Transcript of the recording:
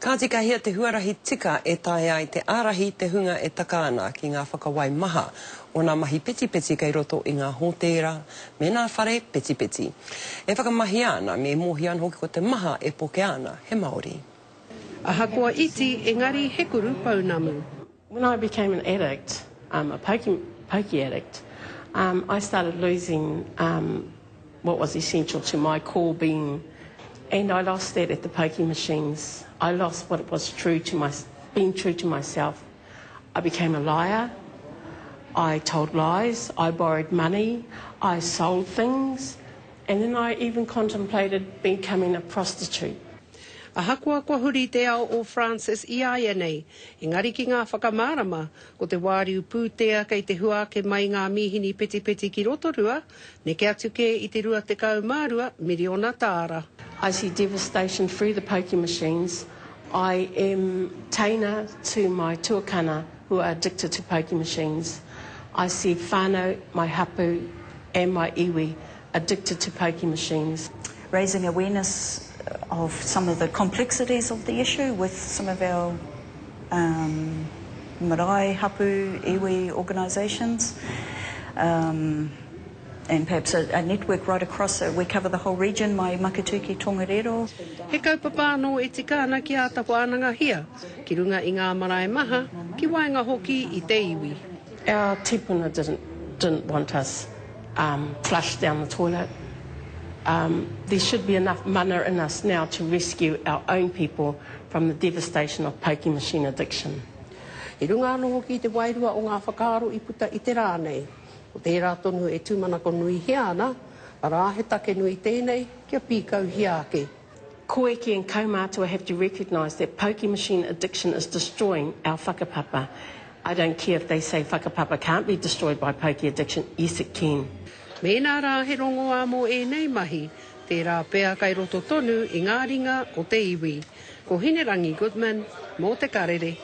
Ka tika hia te huarahi tika e tae ai te arahi te hunga e takana ki ngā whakawai maha o ngā mahi peti kei roto i ngā hōtera me ngā whare peti. E whakamahi ana me mohi ana hoki ko te maha e poke ana he Māori. Aha kua iti engari he kuru paunamu. When I became an addict, a pokey addict, I started losing what was essential to my core being. And I lost that at the pokie machines. I lost what was being true to myself. I became a liar. I told lies. I borrowed money. I sold things. And then I even contemplated becoming a prostitute. Aha kua huri te ao o Francis i aia nei, engari ki ngā whakamārama ko te wāriu pūtea kei te huake mai ngā mihini peti ki rotorua, ne ke atu ke i te rua te kaumārua miriona tāra. I see devastation through the pokie machines. I am teina to my tuakana who are addicted to pokie machines. I see whānau, my hapu and my iwi addicted to pokie machines. Raising awareness of some of the complexities of the issue with some of our marae, hapu, iwi organisations, and perhaps a network right across. We cover the whole region, mai Makatuki, Tongariro. He kaupapa no e tika ana ki a tapu ananga hia, ki runga i ngā marae maha, ki wainga hoki i te iwi. Our tipuna didn't want us flushed down the toilet. There should be enough mana in us now to rescue our own people from the devastation of pokie machine addiction. I runga anō hoki te wairua o ngā whakaaro i puta i te rā nei. O tērā tonu e tūmanako nui hea ana, para he take nui tēnei, kia pīkau hea ake. Koeki and kaumātua have to recognise that pokie machine addiction is destroying our whakapapa. I don't care if they say whakapapa can't be destroyed by pokie addiction. Yes, it can. Mēnā rā he rongo a mō e nei mahi, tērā pēa kai roto tonu i ngā ringa o te iwi. Ko Hinerangi Goodman, mō te karere.